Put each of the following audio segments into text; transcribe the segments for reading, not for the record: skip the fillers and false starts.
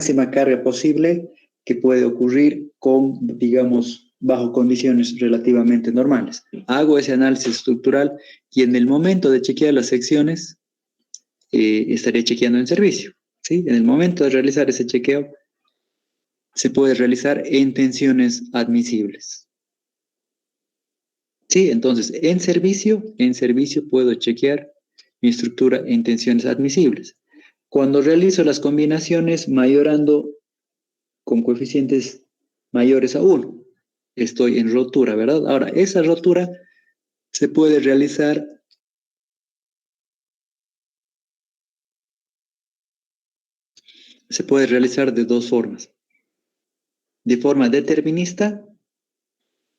máxima carga posible que puede ocurrir con, digamos, bajo condiciones relativamente normales. Hago ese análisis estructural y en el momento de chequear las secciones, estaré chequeando en servicio, ¿sí? En el momento de realizar ese chequeo, se puede realizar en tensiones admisibles. Sí, entonces, en servicio puedo chequear mi estructura en tensiones admisibles. Cuando realizo las combinaciones mayorando con coeficientes mayores a 1, estoy en rotura, ¿verdad? Ahora, esa rotura se puede realizar de dos formas. De forma determinista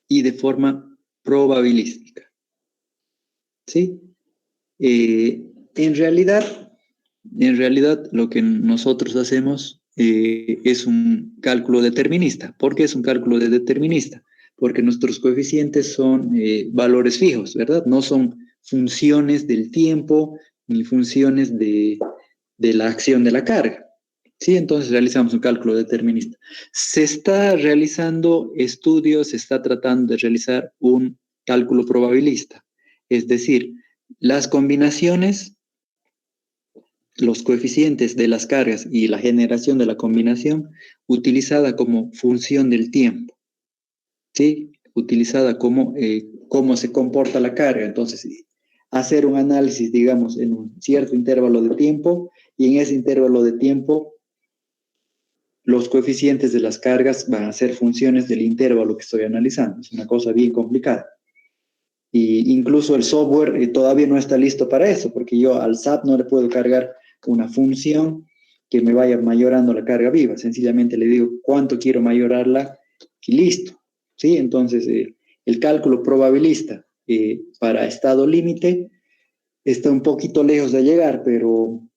y de forma probabilística. ¿Sí? En realidad, lo que nosotros hacemos es un cálculo determinista. ¿Por qué es un cálculo determinista? Porque nuestros coeficientes son valores fijos, ¿verdad? No son funciones del tiempo ni funciones de la acción de la carga. Sí, entonces realizamos un cálculo determinista. Se está realizando estudios, se está tratando de realizar un cálculo probabilista. Es decir, las combinaciones, los coeficientes de las cargas y la generación de la combinación utilizada como función del tiempo, ¿sí? Utilizada como cómo se comporta la carga. Entonces, hacer un análisis, digamos, en un cierto intervalo de tiempo y en ese intervalo de tiempo los coeficientes de las cargas van a ser funciones del intervalo que estoy analizando. Es una cosa bien complicada. Y incluso el software todavía no está listo para eso, porque yo al SAP no le puedo cargar una función que me vaya mayorando la carga viva. Sencillamente le digo cuánto quiero mayorarla y listo. ¿Sí? Entonces, el cálculo probabilista para estado límite está un poquito lejos de llegar, pero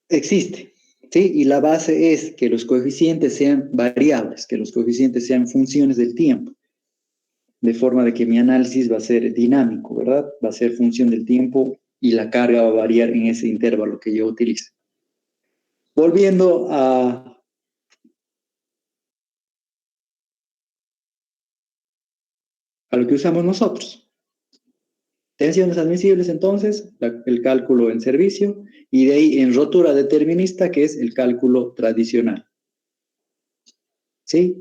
existe. ¿Sí? Y la base es que los coeficientes sean variables, que los coeficientes sean funciones del tiempo, de forma de que mi análisis va a ser dinámico, ¿verdad? Va a ser función del tiempo y la carga va a variar en ese intervalo que yo utilice. Volviendo a lo que usamos nosotros. Tensiones admisibles, entonces, el cálculo en servicio, y de ahí en rotura determinista, que es el cálculo tradicional. ¿Sí?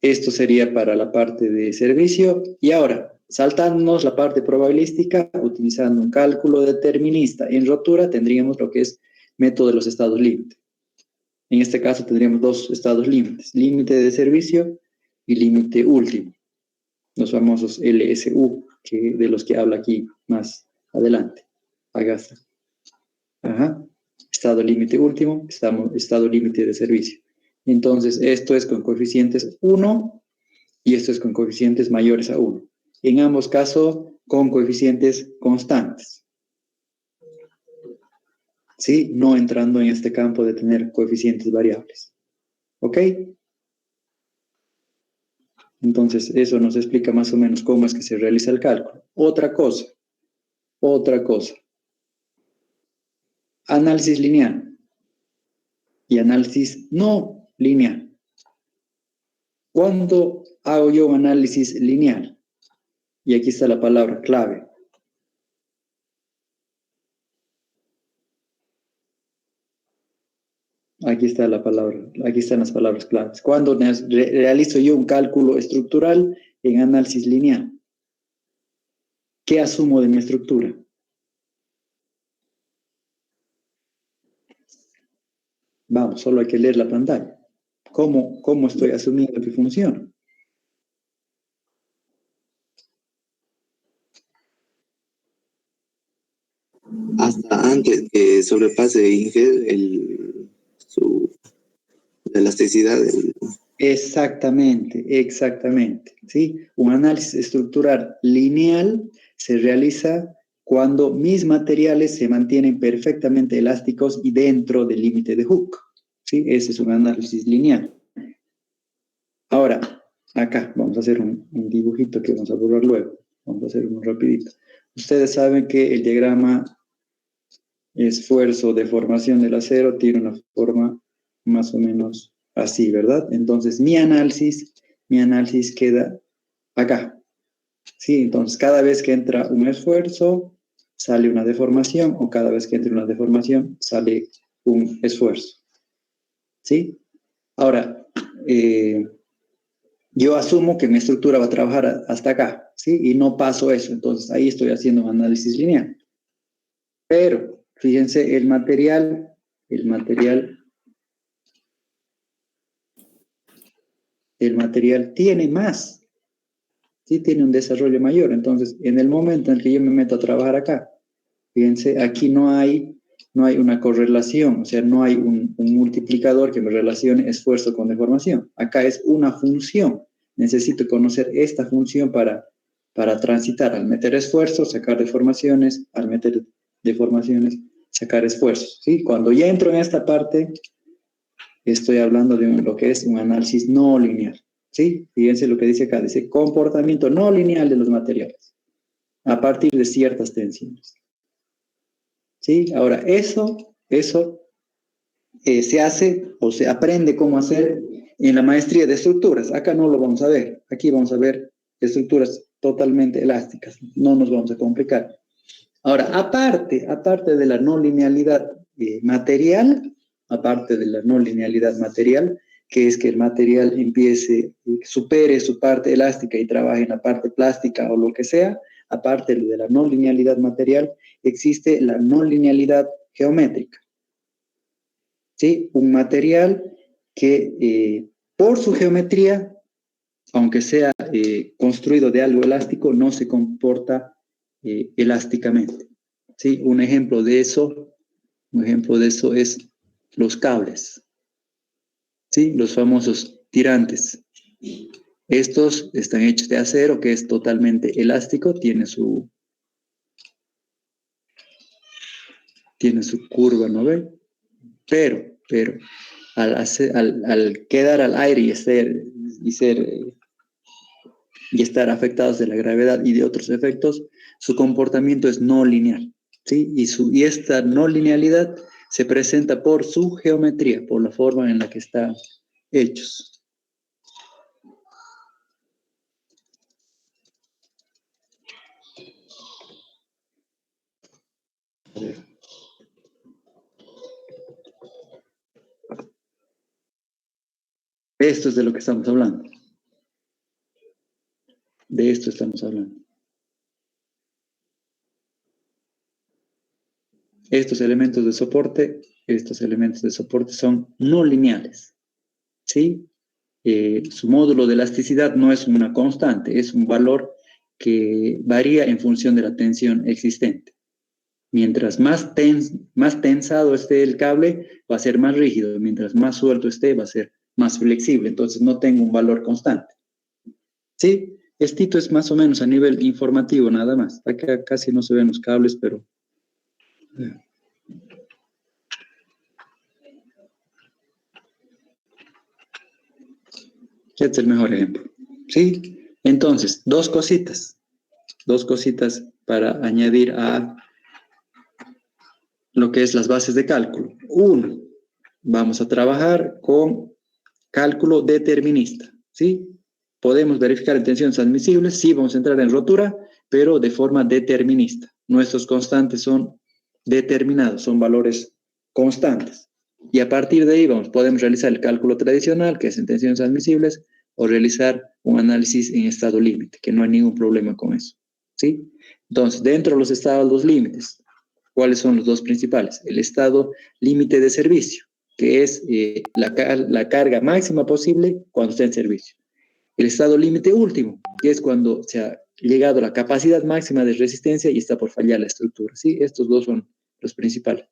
Esto sería para la parte de servicio. Y ahora, saltándonos la parte probabilística, utilizando un cálculo determinista en rotura, tendríamos lo que es método de los estados límite. En este caso tendríamos dos estados límites, límite de servicio y límite último, los famosos LSU, de los que habla aquí más adelante. Acá está. Ajá. Estado límite último, estado límite de servicio. Entonces, esto es con coeficientes 1 y esto es con coeficientes mayores a 1. En ambos casos, con coeficientes constantes. ¿Sí? No entrando en este campo de tener coeficientes variables. ¿Ok? Entonces, eso nos explica más o menos cómo es que se realiza el cálculo. Otra cosa. Análisis lineal y análisis no lineal. ¿Cuándo hago yo un análisis lineal? Y aquí está la palabra clave. Aquí está la palabra, aquí están las palabras claves. Cuando realizo yo un cálculo estructural en análisis lineal, ¿qué asumo de mi estructura? Vamos, solo hay que leer la pantalla. ¿Cómo estoy asumiendo que funciona? Hasta antes que sobrepase Inge su elasticidad. Exactamente, ¿sí? Un análisis estructural lineal se realiza cuando mis materiales se mantienen perfectamente elásticos y dentro del límite de Hooke, ¿sí? Ese es un análisis lineal. Ahora, acá vamos a hacer un dibujito que vamos a borrar luego. Vamos a hacer uno rapidito. Ustedes saben que el diagrama esfuerzo de formación del acero tiene una forma más o menos así, ¿verdad? Entonces, mi análisis queda acá, ¿sí? Entonces, cada vez que entra un esfuerzo, sale una deformación, o cada vez que entra una deformación, sale un esfuerzo, ¿sí? Ahora, yo asumo que mi estructura va a trabajar hasta acá, ¿sí? Y no paso eso, entonces ahí estoy haciendo un análisis lineal. Pero, fíjense, el material tiene más, ¿sí? Tiene un desarrollo mayor. Entonces, en el momento en el que yo me meto a trabajar acá, fíjense, aquí no hay una correlación, o sea, no hay un multiplicador que me relacione esfuerzo con deformación. Acá es una función. Necesito conocer esta función para transitar. Al meter esfuerzo, sacar deformaciones, al meter deformaciones, sacar esfuerzos, ¿sí? Cuando ya entro en esta parte, estoy hablando de lo que es un análisis no lineal, ¿sí? Fíjense lo que dice acá, dice comportamiento no lineal de los materiales a partir de ciertas tensiones, ¿sí? Ahora, eso se hace o se aprende cómo hacer en la maestría de estructuras. Acá no lo vamos a ver, aquí vamos a ver estructuras totalmente elásticas, no nos vamos a complicar. Ahora, aparte de la no linealidad material, que es que el material supere su parte elástica y trabaje en la parte plástica o lo que sea, aparte de la no linealidad material, existe la no linealidad geométrica, ¿sí? Un material que por su geometría, aunque sea construido de algo elástico, no se comporta elásticamente, ¿sí? Un ejemplo de eso es los cables, ¿sí? Los famosos tirantes. Estos están hechos de acero, que es totalmente elástico, tiene su curva, ¿no ve? Pero al quedar al aire y estar afectados de la gravedad y de otros efectos, su comportamiento es no lineal, ¿sí? Y esta no linealidad se presenta por su geometría, por la forma en la que están hechos. Esto es de lo que estamos hablando. De esto estamos hablando. Estos elementos de soporte son no lineales, ¿sí? Su módulo de elasticidad no es una constante, es un valor que varía en función de la tensión existente. Mientras más tensado esté el cable, va a ser más rígido. Mientras más suelto esté, va a ser más flexible. Entonces, no tengo un valor constante. ¿Sí? Esto es más o menos a nivel informativo, nada más. Acá casi no se ven los cables, pero... Este es el mejor ejemplo. ¿Sí? Entonces, dos cositas para añadir a lo que es las bases de cálculo. Uno, vamos a trabajar con cálculo determinista, ¿sí? Podemos verificar en tensiones admisibles, sí, vamos a entrar en rotura, pero de forma determinista. Nuestros constantes son determinados, son valores constantes. Y a partir de ahí podemos realizar el cálculo tradicional, que es en tensiones admisibles, o realizar un análisis en estado límite, que no hay ningún problema con eso, ¿sí? Entonces, dentro de los estados límites, ¿cuáles son los dos principales? El estado límite de servicio, que es la carga máxima posible cuando está en servicio. El estado límite último, que es cuando se ha llegado a la capacidad máxima de resistencia y está por fallar la estructura, ¿sí? Estos dos son los principales.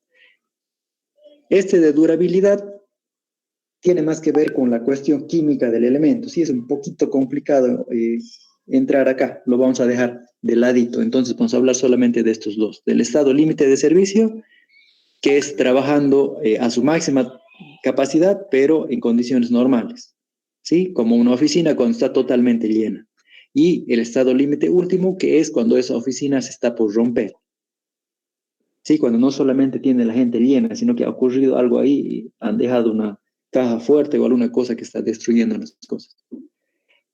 Este de durabilidad tiene más que ver con la cuestión química del elemento, sí, es un poquito complicado entrar acá, lo vamos a dejar de ladito. Entonces vamos a hablar solamente de estos dos, del estado límite de servicio, que es trabajando a su máxima capacidad, pero en condiciones normales, ¿sí? Como una oficina cuando está totalmente llena. Y el estado límite último, que es cuando esa oficina se está por romper, ¿sí? Cuando no solamente tiene la gente llena, sino que ha ocurrido algo ahí y han dejado una caja fuerte o alguna cosa que está destruyendo las cosas.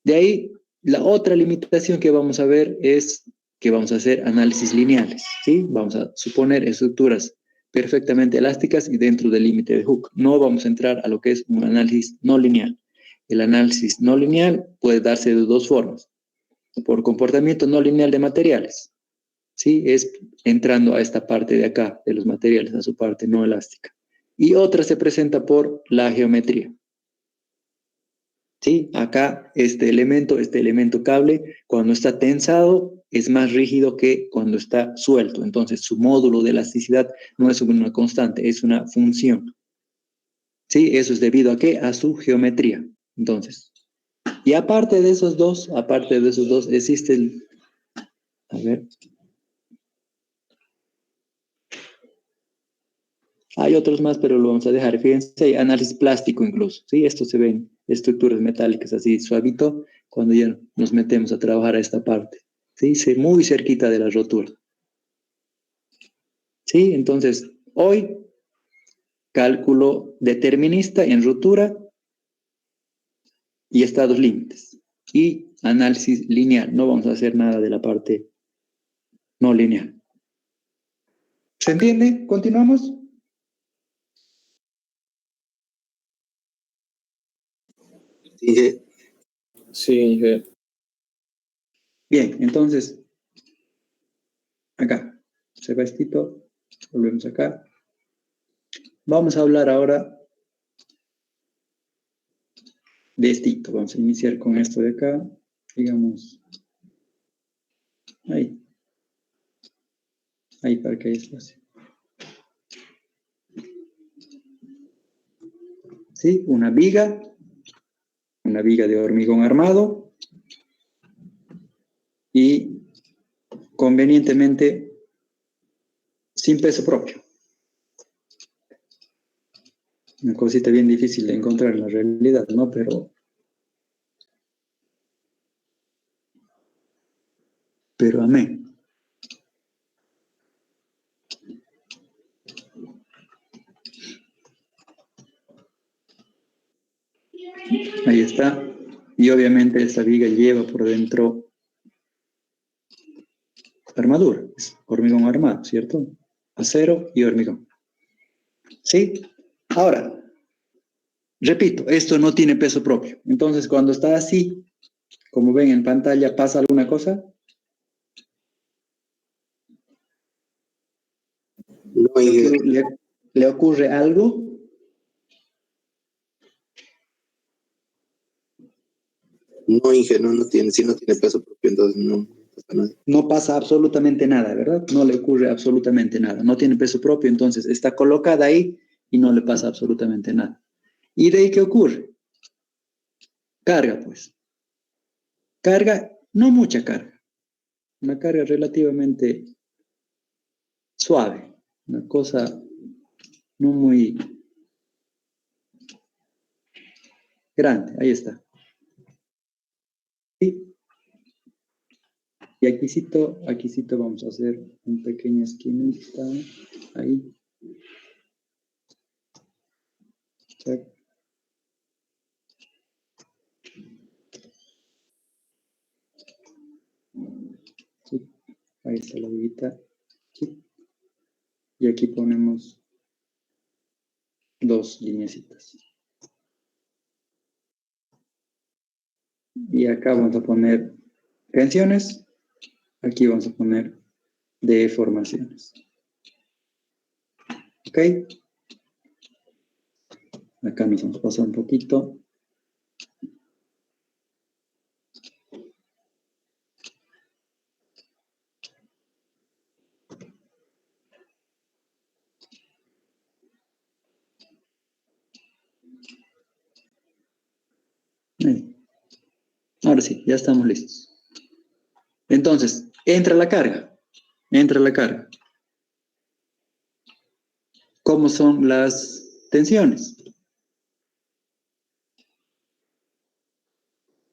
De ahí, la otra limitación que vamos a ver es que vamos a hacer análisis lineales, ¿sí? Vamos a suponer estructuras perfectamente elásticas y dentro del límite de Hooke. No vamos a entrar a lo que es un análisis no lineal. El análisis no lineal puede darse de dos formas. Por comportamiento no lineal de materiales, ¿sí? Es entrando a esta parte de acá, de los materiales, a su parte no elástica. Y otra se presenta por la geometría. ¿Sí? Acá este elemento cable, cuando está tensado, es más rígido que cuando está suelto. Entonces, su módulo de elasticidad no es una constante, es una función. ¿Sí? Eso es debido a ¿qué? A su geometría. Entonces, y aparte de esos dos, existe el... A ver. Hay otros más, pero lo vamos a dejar. Fíjense, hay análisis plástico incluso, ¿sí? Esto se ven estructuras metálicas así suavito cuando ya nos metemos a trabajar a esta parte, ¿sí? Muy cerquita de la rotura. ¿Sí? Entonces, hoy, cálculo determinista en rotura y estados límites. Y análisis lineal. No vamos a hacer nada de la parte no lineal. ¿Se entiende? ¿Continuamos? Sí, Sí, Bien, entonces, acá, se va estito, volvemos acá. Vamos a hablar ahora de estito. Vamos a iniciar con esto de acá, digamos, ahí para que haya espacio. ¿Sí? Una viga de hormigón armado y convenientemente sin peso propio. Una cosita bien difícil de encontrar en la realidad, ¿no? Pero amén. Ahí está. Y obviamente esta viga lleva por dentro armadura, es hormigón armado, ¿cierto? Acero y hormigón. ¿Sí? Ahora, repito, esto no tiene peso propio. Entonces, cuando está así, como ven en pantalla, ¿pasa alguna cosa? no, ¿Le ocurre algo? no, ingenuo, no tiene, si no tiene peso propio, entonces no pasa nada. No pasa absolutamente nada, ¿verdad? No le ocurre absolutamente nada. No tiene peso propio, entonces está colocada ahí y no le pasa absolutamente nada. ¿Y de ahí qué ocurre? Carga, pues. Carga, no mucha carga. Una carga relativamente suave. Una cosa no muy grande. Ahí está. ¿Sí? Y aquícito vamos a hacer un pequeño esquinita. Ahí. Check. Sí. Ahí está la viguita. Sí. Y aquí ponemos dos lineecitas. Y acá vamos a poner tensiones. Aquí vamos a poner deformaciones. ¿Ok? Acá nos vamos a pasar un poquito. Ahí. Ahora sí, ya estamos listos. Entonces, entra la carga. Entra la carga. ¿Cómo son las tensiones?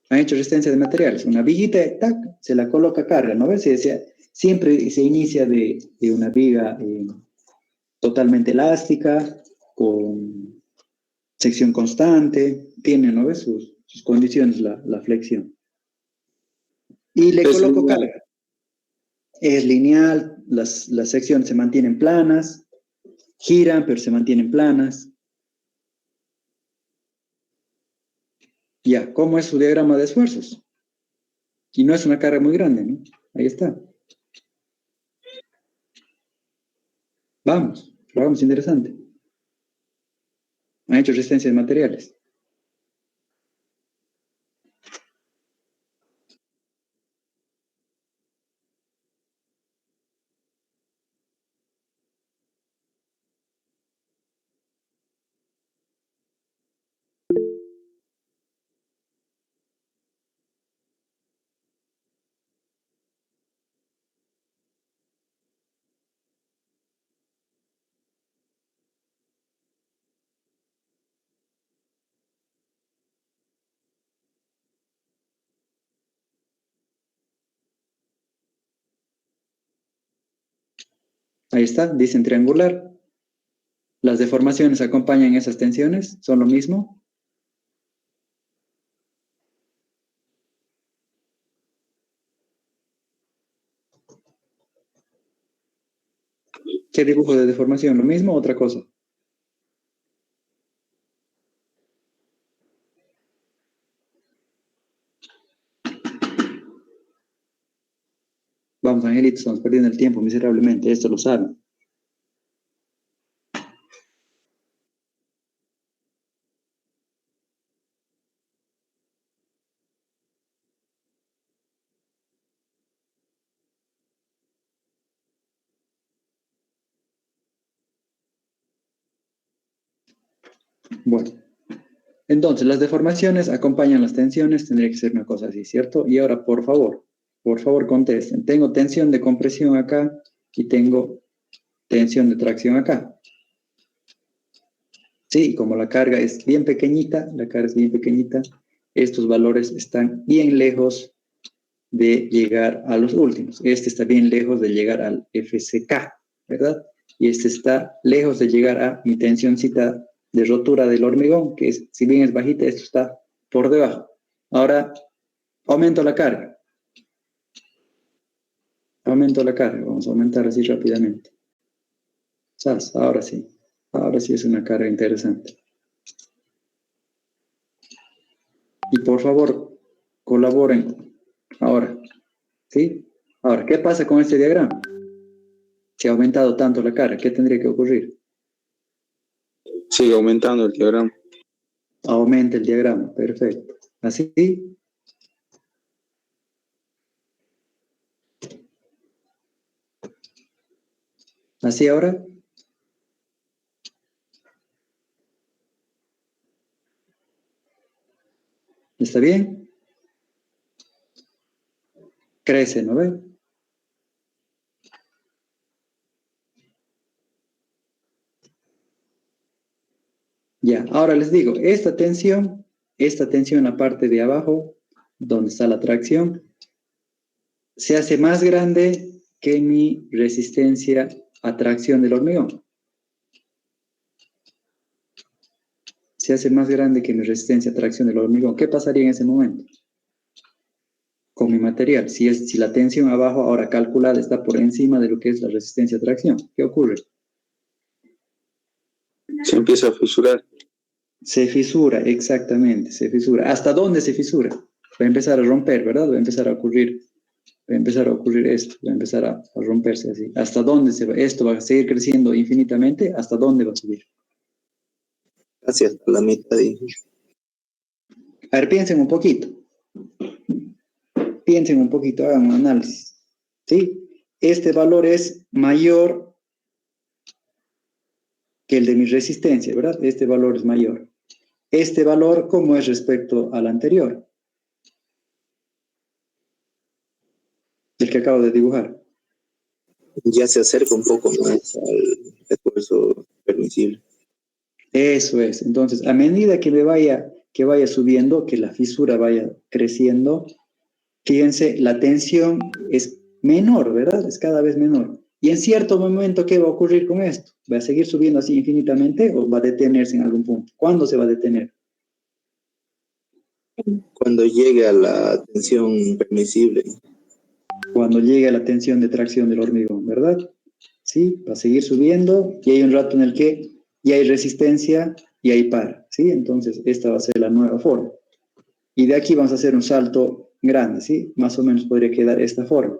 Han hecho resistencia de materiales. Una viguita, tac, se la coloca carga, ¿no ves? Siempre se inicia de una viga totalmente elástica, con sección constante, tiene, ¿no ves? Sus condiciones la flexión. Y le coloco carga. Es lineal, las secciones se mantienen planas, giran, pero se mantienen planas. Ya, ¿cómo es su diagrama de esfuerzos? Y no es una carga muy grande, ¿no? Ahí está. Vamos, lo hagamos interesante. Han hecho resistencia de materiales. Ahí está, dicen triangular. Las deformaciones acompañan esas tensiones, son lo mismo. ¿Qué dibujo de deformación? ¿Lo mismo o otra cosa? Vamos, angelitos, estamos perdiendo el tiempo miserablemente, esto lo saben. Bueno, entonces las deformaciones acompañan las tensiones, tendría que ser una cosa así, ¿cierto? Y ahora, por favor contesten. Tengo tensión de compresión acá y tengo tensión de tracción acá. Sí, como la carga es bien pequeñita, estos valores están bien lejos de llegar a los últimos. Este está bien lejos de llegar al FCK, ¿verdad? Y este está lejos de llegar a mi tensioncita de rotura del hormigón, que es, si bien es bajita, esto está por debajo. Ahora, aumento la carga. Vamos a aumentar así rápidamente. ¿Sabes? Ahora sí es una carga interesante. Y por favor, colaboren ahora, ¿sí? Ahora, ¿qué pasa con este diagrama? Si ha aumentado tanto la carga, ¿qué tendría que ocurrir? Sigue aumentando el diagrama. Aumenta el diagrama, perfecto. ¿Así? ¿Así ahora? ¿Está bien? Crece, ¿no ve? Ya, ahora les digo, esta tensión en la parte de abajo, donde está la tracción, se hace más grande que mi resistencia a tracción del hormigón. Se hace más grande que mi resistencia a tracción del hormigón. ¿Qué pasaría en ese momento con mi material? Si la tensión abajo, ahora calculada, está por encima de lo que es la resistencia a tracción, ¿qué ocurre? Se empieza a fisurar. Se fisura, exactamente, se fisura. ¿Hasta dónde se fisura? Va a empezar a romper, ¿verdad? Va a empezar a ocurrir esto, va a empezar a romperse así. ¿Hasta dónde se va? Esto va a seguir creciendo infinitamente, ¿hasta dónde va a subir? Hacia la mitad. A ver, piensen un poquito, hagan un análisis, ¿sí? Este valor es mayor que el de mi resistencia, ¿verdad? Este valor es mayor. Este valor, ¿cómo es respecto al anterior? El que acabo de dibujar. Ya se acerca un poco más al esfuerzo permisible. Eso es. Entonces, a medida que vaya subiendo, que la fisura vaya creciendo, fíjense, la tensión es menor, ¿verdad? Es cada vez menor. Y en cierto momento, ¿qué va a ocurrir con esto? ¿Va a seguir subiendo así infinitamente o va a detenerse en algún punto? ¿Cuándo se va a detener? Cuando llegue a la tensión permisible. Cuando llegue a la tensión de tracción del hormigón, ¿verdad? ¿Sí? Va a seguir subiendo y hay un rato en el que ya hay resistencia y ahí para, ¿sí? Entonces, esta va a ser la nueva forma. Y de aquí vamos a hacer un salto grande, ¿sí? Más o menos podría quedar esta forma.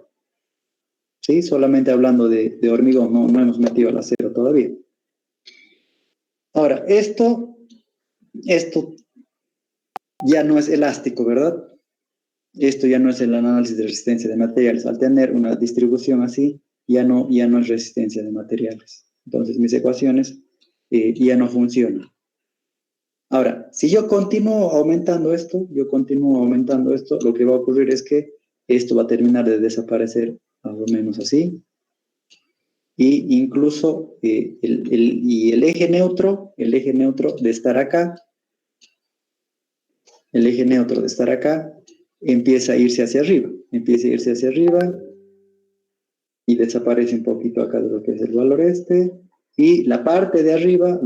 ¿Sí? Solamente hablando de hormigón, no hemos metido al acero todavía. Ahora, esto ya no es elástico, ¿verdad? Esto ya no es el análisis de resistencia de materiales. Al tener una distribución así, ya no es resistencia de materiales. Entonces, mis ecuaciones ya no funcionan. Ahora, si yo continúo aumentando esto, lo que va a ocurrir es que esto va a terminar de desaparecer más o menos así. Y incluso el eje neutro de estar acá, empieza a irse hacia arriba, y desaparece un poquito acá de lo que es el valor este, y la parte de arriba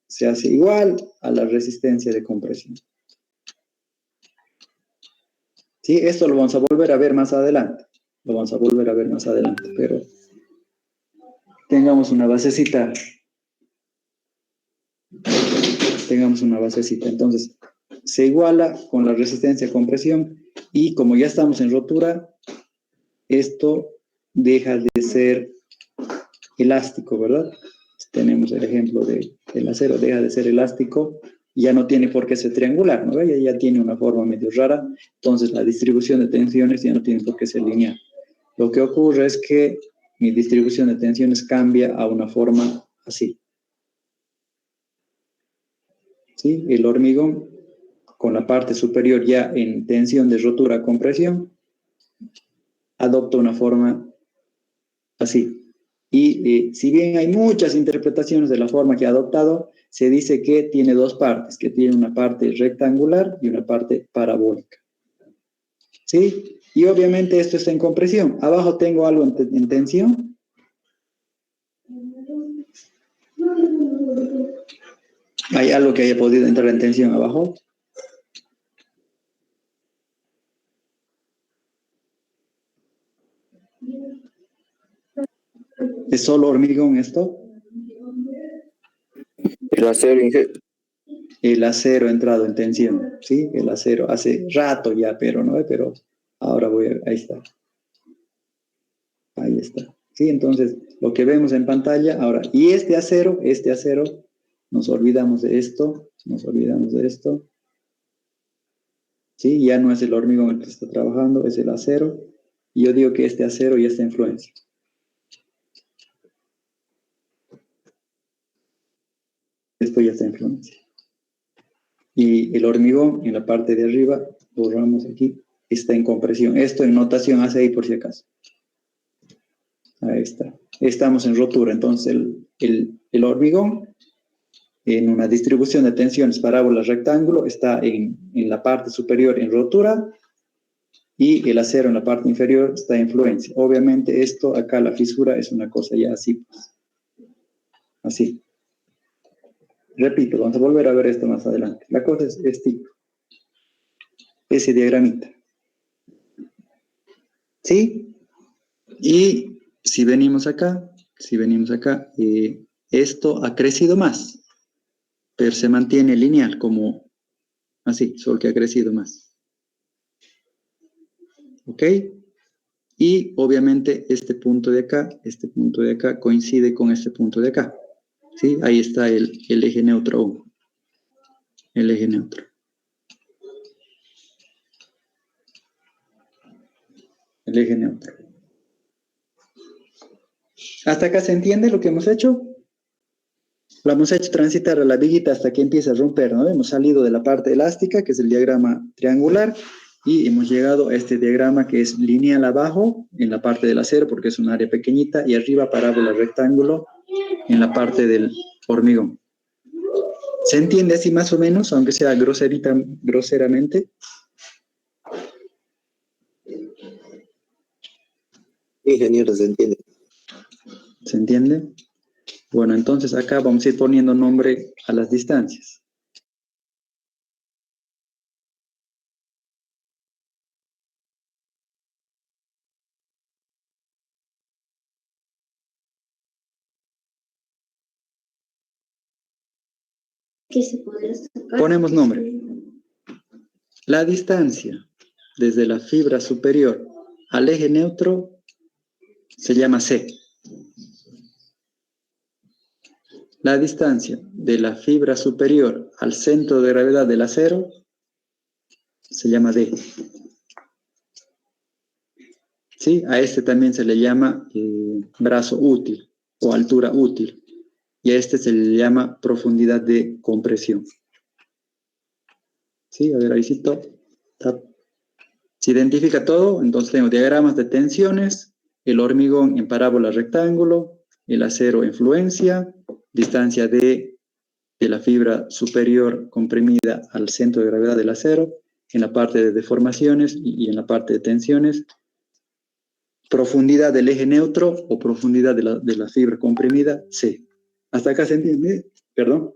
se hace igual a la resistencia de compresión. ¿Sí? Esto lo vamos a volver a ver más adelante, pero tengamos una basecita. Entonces, se iguala con la resistencia de compresión y como ya estamos en rotura, esto deja de ser elástico, ¿verdad? Tenemos el ejemplo del acero, deja de ser elástico, ya no tiene por qué ser triangular, ¿no? Ya tiene una forma medio rara, entonces la distribución de tensiones ya no tiene por qué ser lineal. Lo que ocurre es que mi distribución de tensiones cambia a una forma así. ¿Sí? El hormigón, con la parte superior ya en tensión de rotura-compresión, adopta una forma así. Y si bien hay muchas interpretaciones de la forma que ha adoptado, se dice que tiene dos partes, que tiene una parte rectangular y una parte parabólica. ¿Sí? Y obviamente esto está en compresión. Abajo tengo algo en tensión. ¿Hay algo que haya podido entrar en tensión abajo? ¿Es solo hormigón esto? El acero, El acero ha entrado en tensión, ¿sí? El acero hace rato ya, pero no, pero ahora ahí está. Ahí está. ¿Sí? Entonces, lo que vemos en pantalla ahora, y este acero, nos olvidamos de esto, ¿sí? Ya no es el hormigón el que está trabajando, es el acero, y yo digo que este acero ya está en fluencia. Esto ya está en fluencia. Y el hormigón en la parte de arriba, borramos aquí, está en compresión. Esto en notación hace ahí por si acaso. Ahí está. Estamos en rotura. Entonces el hormigón en una distribución de tensiones parábola rectángulo está en la parte superior en rotura y el acero en la parte inferior está en fluencia. Obviamente esto acá, la fisura es una cosa ya así. Pues. Así. Repito, vamos a volver a ver esto más adelante. La cosa es ese diagramita. ¿Sí? Y si venimos acá, esto ha crecido más, pero se mantiene lineal como así, solo que ha crecido más. ¿Ok? Y obviamente este punto de acá coincide con este punto de acá. ¿Sí? Ahí está el eje neutro. El eje neutro. El eje neutro. ¿Hasta acá se entiende lo que hemos hecho? Lo hemos hecho transitar a la viguita hasta que empieza a romper, ¿no? Hemos salido de la parte elástica, que es el diagrama triangular, y hemos llegado a este diagrama que es lineal abajo, en la parte del acero, porque es un área pequeñita, y arriba parábola rectángulo, en la parte del hormigón. ¿Se entiende así más o menos, aunque sea groseramente? ingeniero, se entiende. entiende? Bueno, entonces acá vamos a ir poniendo nombre a las distancias. ¿Qué se podrá sacar? Ponemos nombre. La distancia desde la fibra superior al eje neutro se llama C. La distancia de la fibra superior al centro de gravedad del acero se llama D. ¿Sí? A este también se le llama brazo útil o altura útil. Y a este se le llama profundidad de compresión. ¿Sí? A ver, ahí sí, se identifica todo. Entonces tengo diagramas de tensiones, el hormigón en parábola rectángulo, el acero en fluencia, distancia de la fibra superior comprimida al centro de gravedad del acero, en la parte de deformaciones y en la parte de tensiones, profundidad del eje neutro o profundidad de la fibra comprimida, C. ¿Hasta acá se entiende? Perdón.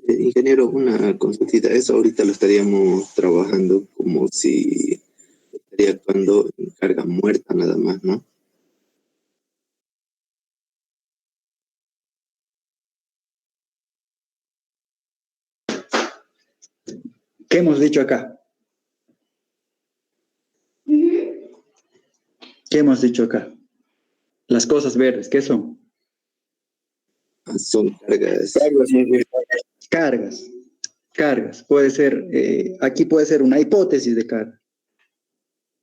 Ingeniero, una consultita. Eso ahorita lo estaríamos trabajando como si estaría actuando en carga muerta nada más, ¿no? ¿Qué hemos dicho acá? ¿Qué hemos dicho acá? Las cosas verdes, ¿qué son? Son cargas. Cargas. Puede ser, aquí puede ser una hipótesis de carga.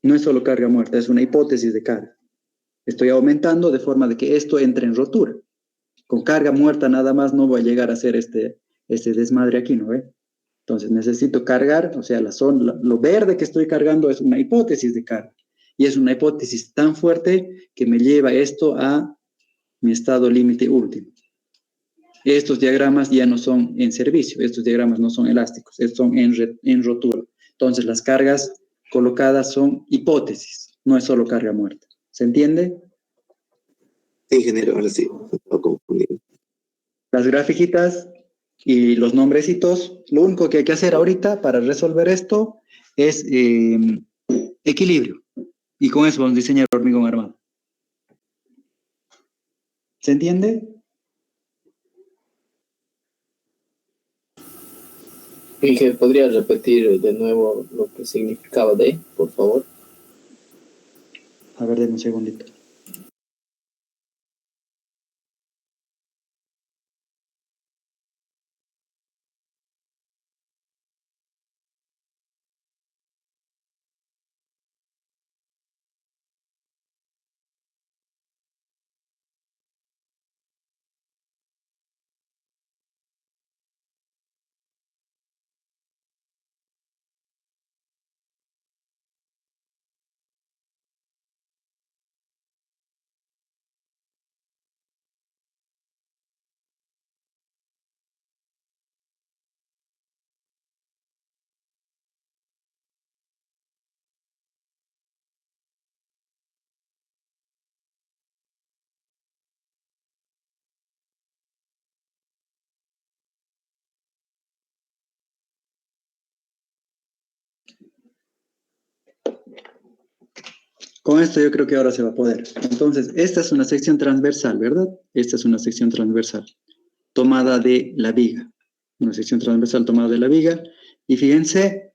No es solo carga muerta, es una hipótesis de carga. Estoy aumentando de forma de que esto entre en rotura. Con carga muerta nada más no voy a llegar a hacer este desmadre aquí, ¿no ve? Entonces necesito cargar, o sea, lo verde que estoy cargando es una hipótesis de carga. Y es una hipótesis tan fuerte que me lleva esto a mi estado límite último. Estos diagramas ya no son en servicio, estos diagramas no son elásticos, estos son en rotura. Entonces las cargas colocadas son hipótesis, no es solo carga muerta. ¿Se entiende? Sí, ingeniero, ahora sí, me estaba confundiendo. Las grafiquitas y los nombrecitos, lo único que hay que hacer ahorita para resolver esto es equilibrio. Y con eso vamos a diseñar hormigón armado. ¿Se entiende? ¿Y que podría repetir de nuevo lo que significaba D, por favor? A ver, denme un segundito. Con esto yo creo que ahora se va a poder. Entonces, esta es una sección transversal, ¿verdad? Esta es una sección transversal tomada de la viga. Una sección transversal tomada de la viga. Y fíjense,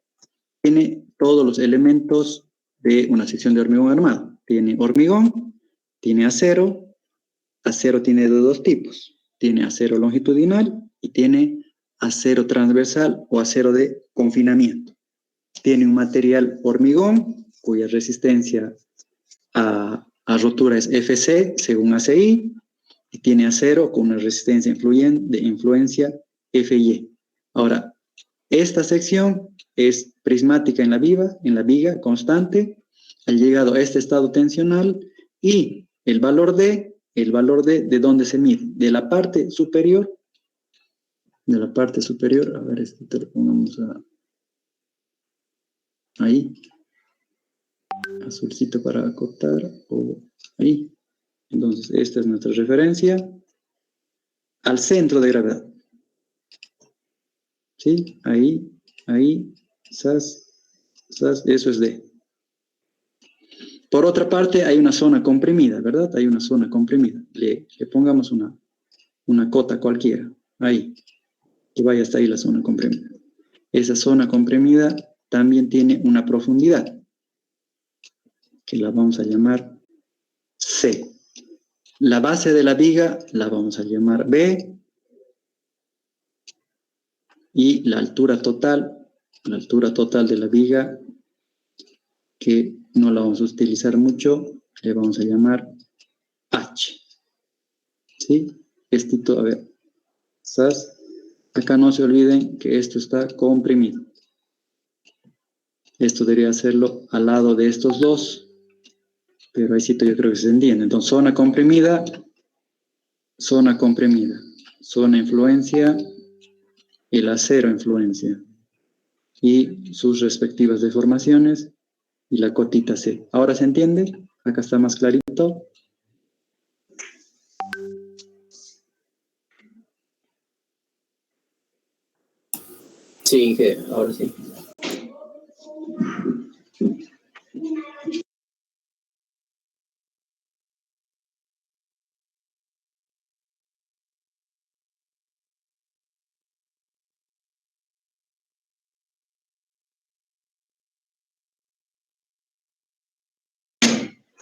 tiene todos los elementos de una sección de hormigón armado. Tiene hormigón, tiene acero. Acero tiene de dos tipos. Tiene acero longitudinal y tiene acero transversal o acero de confinamiento. Tiene un material hormigón cuya resistencia a rotura es FC según ACI, y tiene acero con una resistencia de influencia FY. Ahora, esta sección es prismática en la viga constante, ha llegado a este estado tensional y el valor D el valor de dónde se mide, de la parte superior, a ver, este te lo pongamos ahí, azulcito para acotar, o ahí. Entonces, esta es nuestra referencia al centro de gravedad. ¿Sí? Ahí, sas, eso es D. Por otra parte, hay una zona comprimida, ¿verdad? Hay una zona comprimida. Le pongamos una cota cualquiera, ahí, que vaya hasta ahí la zona comprimida. Esa zona comprimida también tiene una profundidad, que la vamos a llamar C. La base de la viga la vamos a llamar B, y la altura total de la viga, que no la vamos a utilizar mucho, le vamos a llamar H. ¿Sí? Estito, a ver, sas. Acá no se olviden que esto está comprimido. Esto debería hacerlo al lado de estos dos, pero ahí sí yo creo que se entiende. Entonces, zona comprimida, zona influencia y la cero influencia, y sus respectivas deformaciones, y la cotita C. ¿Ahora se entiende? Acá está más clarito. Sí, Inge, ahora sí.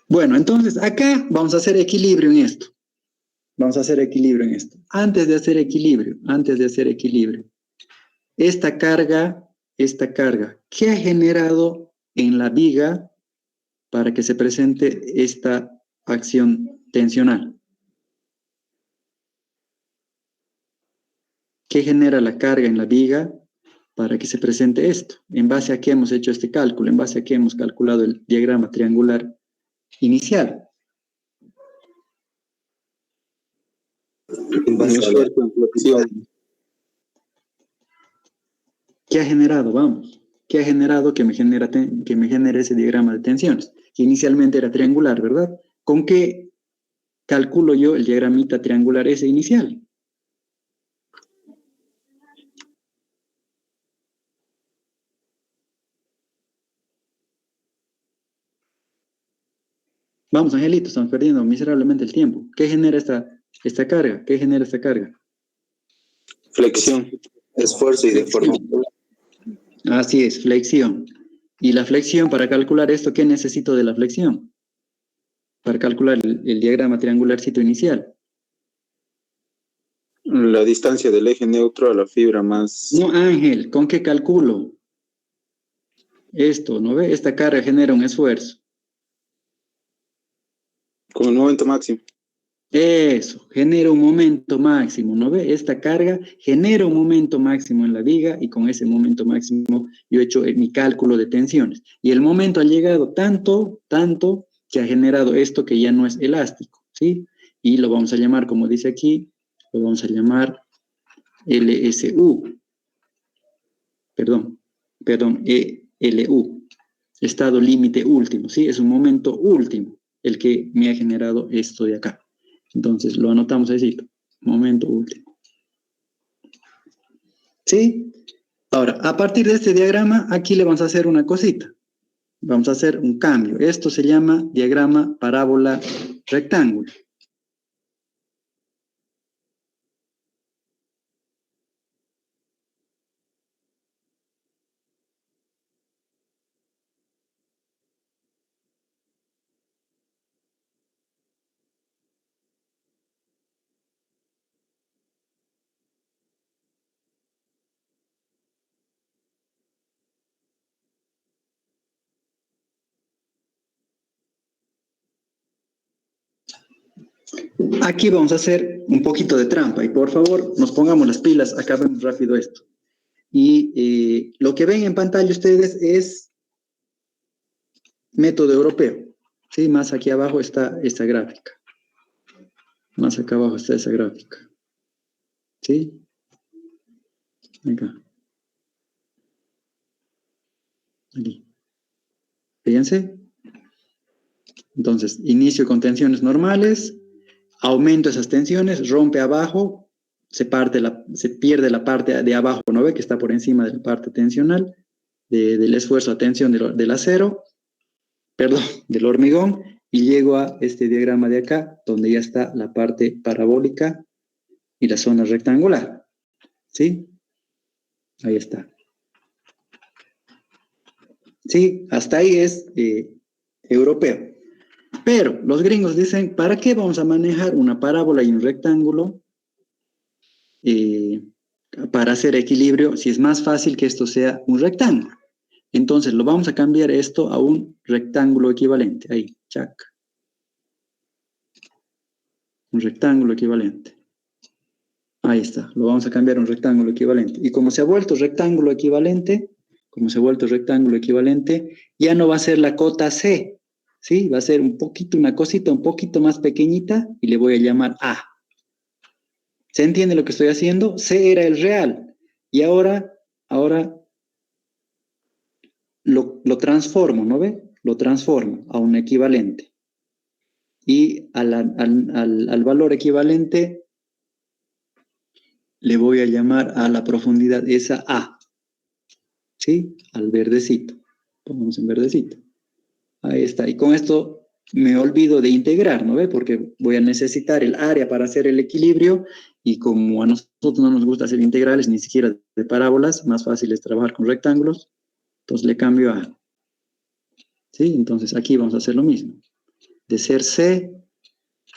Bueno, entonces acá vamos a hacer equilibrio en esto. Antes de hacer equilibrio, esta carga, ¿qué ha generado en la viga para que se presente esta acción tensional? ¿Qué genera la carga en la viga para que se presente esto? ¿En base a qué hemos hecho este cálculo? ¿En base a qué hemos calculado el diagrama triangular inicial? En base a la flexión. ¿Qué ha generado? Vamos. ¿Qué ha generado que me genere ese diagrama de tensiones? Que inicialmente era triangular, ¿verdad? ¿Con qué calculo yo el diagramita triangular ese inicial? Vamos, Angelito, estamos perdiendo miserablemente el tiempo. ¿Qué genera esta carga? ¿Qué genera esta carga? Flexión, esfuerzo y deformación. Así es, flexión. Y la flexión, para calcular esto, ¿qué necesito de la flexión? Para calcular el diagrama triangularcito inicial. La distancia del eje neutro a la fibra más... No, Ángel, ¿con qué calculo? Esto, ¿no ve? Esta carga genera un esfuerzo. Con el momento máximo. Eso, genera un momento máximo, ¿no ve? Esta carga genera un momento máximo en la viga, y con ese momento máximo yo he hecho mi cálculo de tensiones. Y el momento ha llegado tanto, que ha generado esto que ya no es elástico, ¿sí? Y lo vamos a llamar, como dice aquí, lo vamos a llamar LSU. Perdón, ELU. Estado límite último, ¿sí? Es un momento último el que me ha generado esto de acá. Entonces, lo anotamos así, momento último. ¿Sí? Ahora, a partir de este diagrama, aquí le vamos a hacer una cosita. Vamos a hacer un cambio. Esto se llama diagrama parábola rectángulo. Aquí vamos a hacer un poquito de trampa, y por favor, nos pongamos las pilas, acabemos rápido esto. Y lo que ven en pantalla ustedes es método europeo, ¿sí? Más aquí abajo está esta gráfica. Más acá abajo está esa gráfica. ¿Sí? Acá. Aquí. Fíjense. Entonces, inicio con tensiones normales, aumento esas tensiones, rompe abajo, se pierde la parte de abajo, ¿no ve? Que está por encima de la parte tensional, del esfuerzo a tensión del acero, perdón, del hormigón, y llego a este diagrama de acá, donde ya está la parte parabólica y la zona rectangular. ¿Sí? Ahí está. Sí, hasta ahí es europeo. Pero los gringos dicen, ¿para qué vamos a manejar una parábola y un rectángulo para hacer equilibrio si es más fácil que esto sea un rectángulo? Entonces lo vamos a cambiar esto a un rectángulo equivalente. Ahí, chac. Un rectángulo equivalente. Ahí está, lo vamos a cambiar a un rectángulo equivalente. Y como se ha vuelto rectángulo equivalente, ya no va a ser la cota C, ¿sí? Va a ser una cosita un poquito más pequeñita y le voy a llamar A. ¿Se entiende lo que estoy haciendo? C era el real. Y ahora lo transformo, ¿no ve? Lo transformo a un equivalente. Y al valor equivalente le voy a llamar a la profundidad esa A. ¿Sí? Al verdecito. Pongamos en verdecito. Ahí está. Y con esto me olvido de integrar, ¿no ve? Porque voy a necesitar el área para hacer el equilibrio y como a nosotros no nos gusta hacer integrales, ni siquiera de parábolas, más fácil es trabajar con rectángulos, entonces le cambio a. ¿Sí? Entonces aquí vamos a hacer lo mismo. De ser C,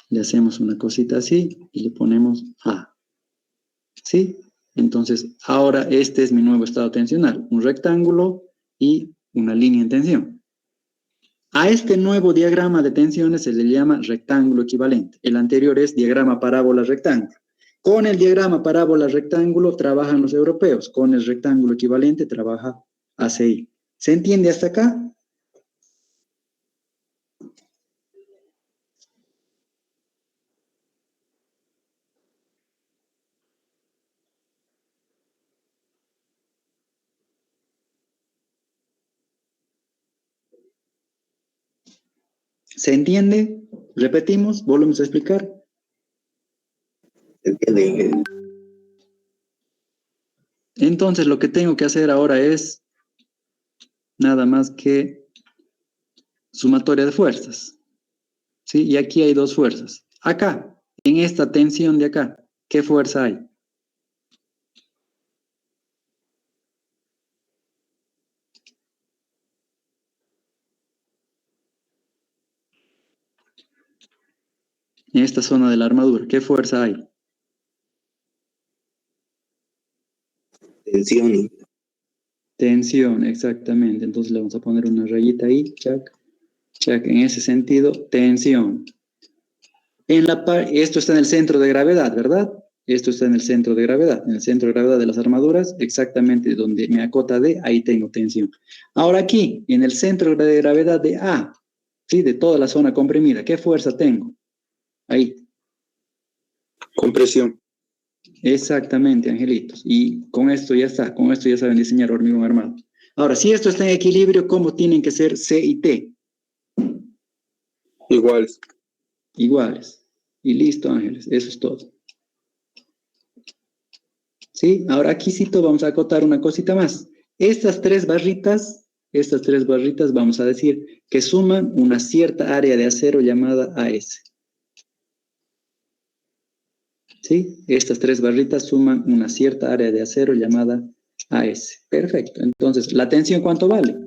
le hacemos una cosita así y le ponemos A. ¿Sí? Entonces, ahora este es mi nuevo estado tensional, un rectángulo y una línea en tensión. A este nuevo diagrama de tensiones se le llama rectángulo equivalente. El anterior es diagrama parábola rectángulo. Con el diagrama parábola rectángulo trabajan los europeos. Con el rectángulo equivalente trabaja ACI. ¿Se entiende hasta acá? ¿Se entiende? Repetimos, volvemos a explicar. ¿Se entiende, ingeniero? Entonces lo que tengo que hacer ahora es nada más que sumatoria de fuerzas. ¿Sí? Y aquí hay dos fuerzas. Acá, en esta tensión de acá, ¿qué fuerza hay? En esta zona de la armadura, ¿qué fuerza hay? Tensión. Tensión, exactamente. Entonces le vamos a poner una rayita ahí, chac, chac, en ese sentido, tensión. Esto está en el centro de gravedad, ¿verdad? Esto está en el centro de gravedad. En el centro de gravedad de las armaduras, exactamente donde me acota D, ahí tengo tensión. Ahora aquí, en el centro de gravedad de A, ¿sí? De toda la zona comprimida, ¿qué fuerza tengo? Ahí. Compresión. Exactamente, angelitos. Y con esto ya está. Con esto ya saben diseñar hormigón armado. Ahora, si esto está en equilibrio, ¿cómo tienen que ser C y T? Iguales. Iguales. Y listo, ángeles. Eso es todo. ¿Sí? Ahora aquí sí vamos a acotar una cosita más. Estas tres barritas vamos a decir que suman una cierta área de acero llamada AS. ¿Sí? Estas tres barritas suman una cierta área de acero llamada AS. Perfecto. Entonces, ¿la tensión cuánto vale?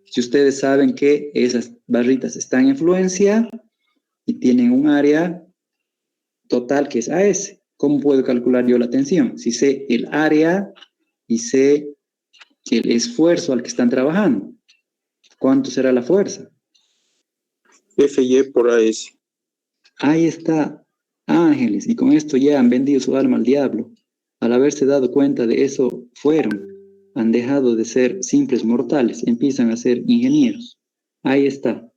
Si ustedes saben que esas barritas están en fluencia y tienen un área total que es AS, ¿cómo puedo calcular yo la tensión? Si sé el área y sé el esfuerzo al que están trabajando. ¿Cuánto será la fuerza? FY por AS. Ahí está, ángeles, y con esto ya han vendido su alma al diablo. Al haberse dado cuenta de eso, han dejado de ser simples mortales, empiezan a ser ingenieros. Ahí está.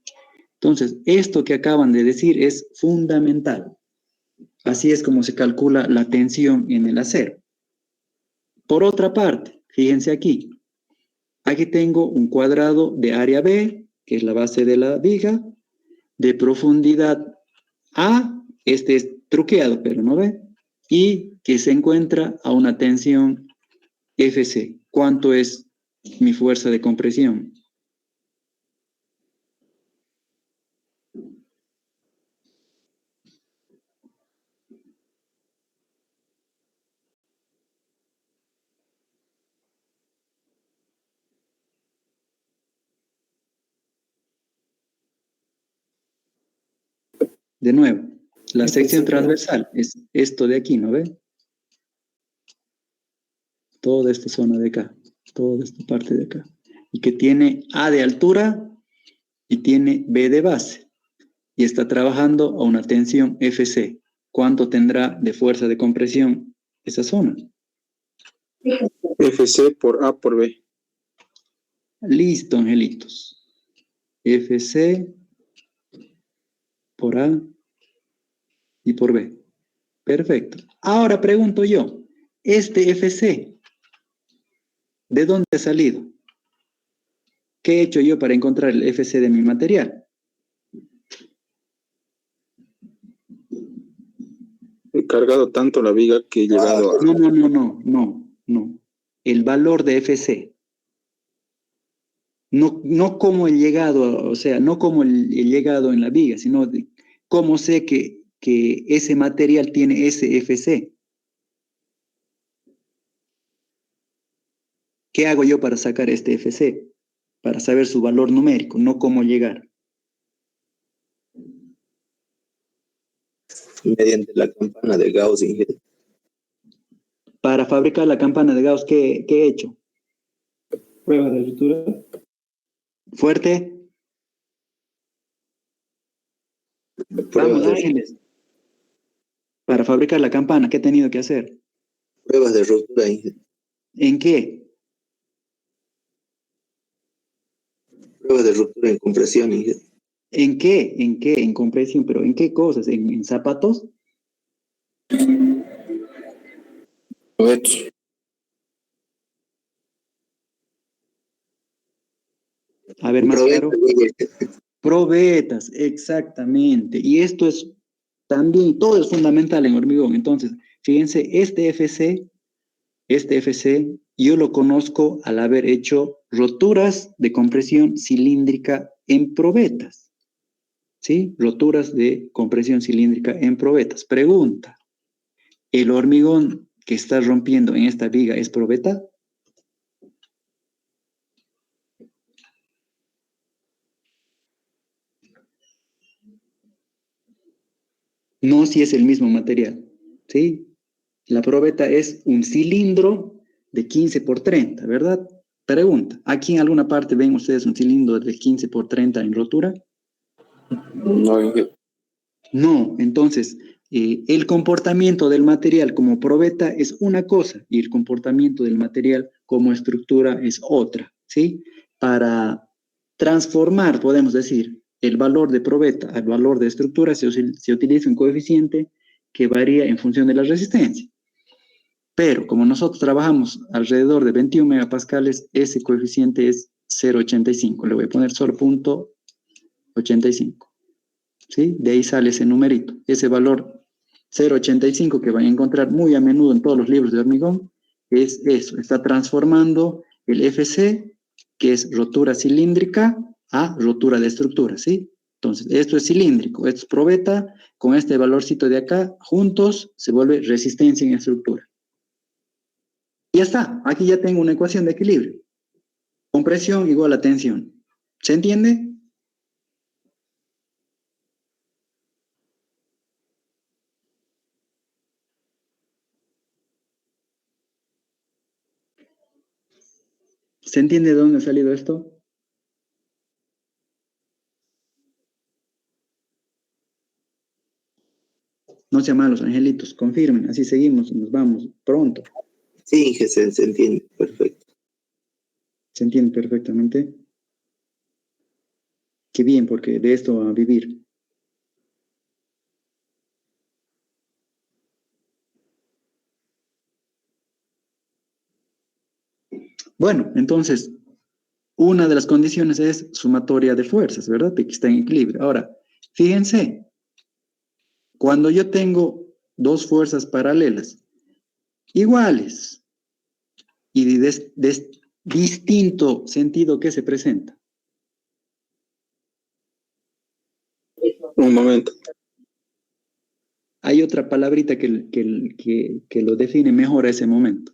Entonces, esto que acaban de decir es fundamental. Así es como se calcula la tensión en el acero. Por otra parte, fíjense aquí. Aquí tengo un cuadrado de área B, que es la base de la viga, de profundidad A, este es truqueado, pero no ve, y que se encuentra a una tensión FC. ¿Cuánto es mi fuerza de compresión? De nuevo, la sección transversal es esto de aquí, ¿no ve? Toda esta zona de acá, toda esta parte de acá. Y que tiene A de altura y tiene B de base. Y está trabajando a una tensión FC. ¿Cuánto tendrá de fuerza de compresión esa zona? FC por A por B. Listo, angelitos. FC por A y por B. Perfecto. Ahora pregunto yo, este FC, ¿de dónde ha salido? ¿Qué he hecho yo para encontrar el FC de mi material? He cargado tanto la viga que he llegado a... No. El valor de FC. No como el llegado, o sea, no como el llegado en la viga, sino de cómo sé que ese material tiene ese FC. ¿Qué hago yo para sacar este FC? Para saber su valor numérico, no cómo llegar. Mediante la campana de Gauss, ingeniero. Para fabricar la campana de Gauss, ¿qué he hecho? Prueba de ruptura. ¿Fuerte? Vamos, Ángeles. Para fabricar la campana, ¿qué he tenido que hacer? Pruebas de ruptura, ingeniero. ¿En qué? Pruebas de ruptura en compresión, ingeniero. ¿En qué? ¿En qué? En compresión, pero ¿en qué cosas? ¿En zapatos? A ver, más claro. Probetas, exactamente. Y esto es también, todo es fundamental en hormigón. Entonces, fíjense, este FC, yo lo conozco al haber hecho roturas de compresión cilíndrica en probetas. ¿Sí? Roturas de compresión cilíndrica en probetas. Pregunta, ¿el hormigón que está rompiendo en esta viga es probeta? No, si es el mismo material, ¿sí? La probeta es un cilindro de 15 por 30, ¿verdad? Pregunta, ¿aquí en alguna parte ven ustedes un cilindro de 15 por 30 en rotura? No, ingeniero. No, entonces, el comportamiento del material como probeta es una cosa y el comportamiento del material como estructura es otra, ¿sí? Para transformar, podemos decir, el valor de probeta al valor de estructura se utiliza un coeficiente que varía en función de la resistencia. Pero como nosotros trabajamos alrededor de 21 megapascales, ese coeficiente es 0,85. Le voy a poner solo 0,85. ¿Sí? De ahí sale ese numerito. Ese valor 0,85 que van a encontrar muy a menudo en todos los libros de hormigón es eso. Está transformando el FC, que es rotura cilíndrica, a rotura de estructura. ¿Sí? Entonces, esto es cilíndrico, esto es probeta, con este valorcito de acá, juntos se vuelve resistencia en estructura. Y ya está, aquí ya tengo una ecuación de equilibrio. Compresión igual a tensión. ¿Se entiende? ¿Se entiende de dónde ha salido esto? No sean malos, angelitos, confirmen, así seguimos y nos vamos pronto. Sí, ingeniero, se entiende, perfecto. ¿Se entiende perfectamente? Qué bien, porque de esto va a vivir. Bueno, entonces, una de las condiciones es sumatoria de fuerzas, ¿verdad? Que está en equilibrio. Ahora, fíjense, cuando yo tengo dos fuerzas paralelas iguales y de distinto sentido que se presenta. Un momento. Hay otra palabrita que lo define mejor a ese momento.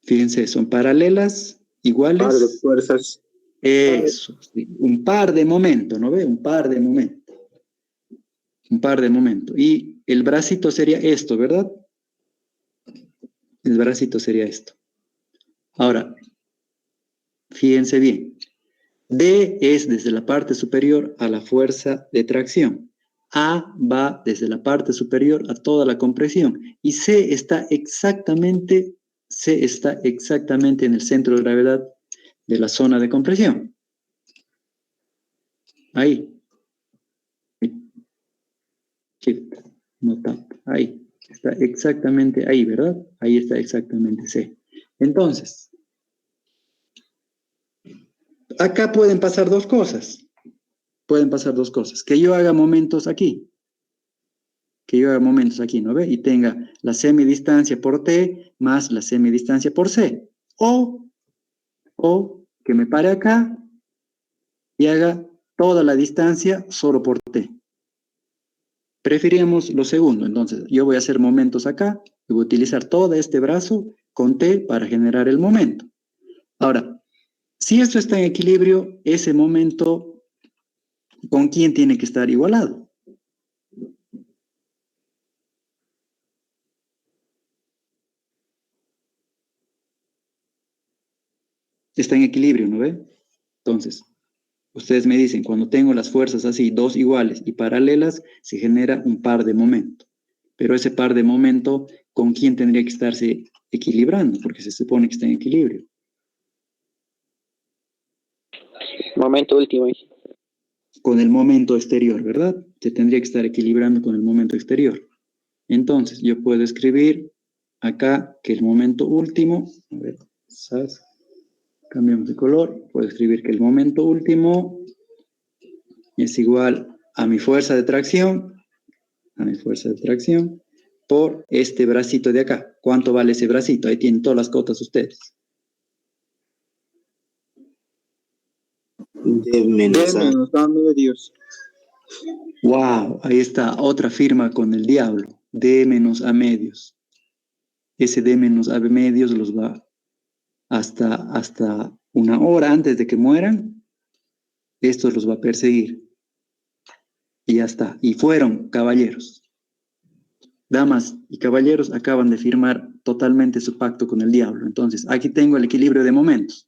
Fíjense, son paralelas, iguales. Par de fuerzas. Eso, sí, un par de momentos, ¿no ve? Un par de momentos. Un par de momentos. Y el bracito sería esto, ¿verdad? El bracito sería esto. Ahora, fíjense bien. D es desde la parte superior a la fuerza de tracción. A va desde la parte superior a toda la compresión. Y C está exactamente en el centro de gravedad de la zona de compresión. Ahí. Shift, no tap. Ahí. Está exactamente ahí, ¿verdad? Ahí está exactamente C. Entonces, acá pueden pasar dos cosas. Pueden pasar dos cosas. Que yo haga momentos aquí. Que yo haga momentos aquí, ¿no ve? Y tenga la semidistancia por T más la semidistancia por C. O que me pare acá y haga toda la distancia solo por T. Preferimos lo segundo. Entonces, yo voy a hacer momentos acá y voy a utilizar todo este brazo con T para generar el momento. Ahora, si esto está en equilibrio, ese momento, ¿con quién tiene que estar igualado? Está en equilibrio, ¿no ve? Entonces, ustedes me dicen, cuando tengo las fuerzas así, dos iguales y paralelas, se genera un par de momento. Pero ese par de momento, ¿con quién tendría que estarse equilibrando? Porque se supone que está en equilibrio. Momento último. Con el momento exterior, ¿verdad? Se tendría que estar equilibrando con el momento exterior. Entonces, yo puedo escribir acá que el momento último, a ver, ¿sabes? Cambiamos de color, puedo escribir que el momento último es igual a mi fuerza de tracción, por este bracito de acá. ¿Cuánto vale ese bracito? Ahí tienen todas las cotas ustedes. D D menos A. menos A medios. ¡Wow! Ahí está, otra firma con el diablo. D menos A medios. Ese D menos A medios los va hasta una hora antes de que mueran. Esto los va a perseguir. Y ya está. Y fueron, caballeros. Damas y caballeros acaban de firmar totalmente su pacto con el diablo. Entonces, aquí tengo el equilibrio de momentos.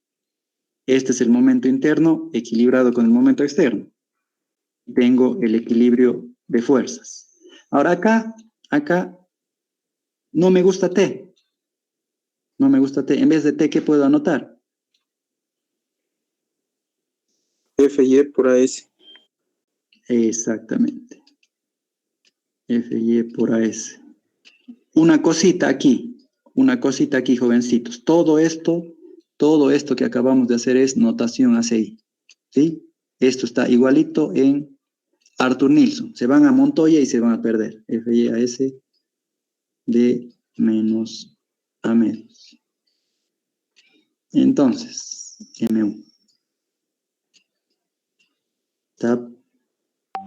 Este es el momento interno equilibrado con el momento externo. Tengo el equilibrio de fuerzas. Ahora acá, no me gusta T. No me gusta T. En vez de T, ¿qué puedo anotar? FY por AS. Exactamente. FY por AS. Una cosita aquí, jovencitos. Todo esto que acabamos de hacer es notación ACI. ¿Sí? Esto está igualito en Arthur Nilsson. Se van a Montoya y se van a perder. FY a S de menos a menos. Entonces, M1.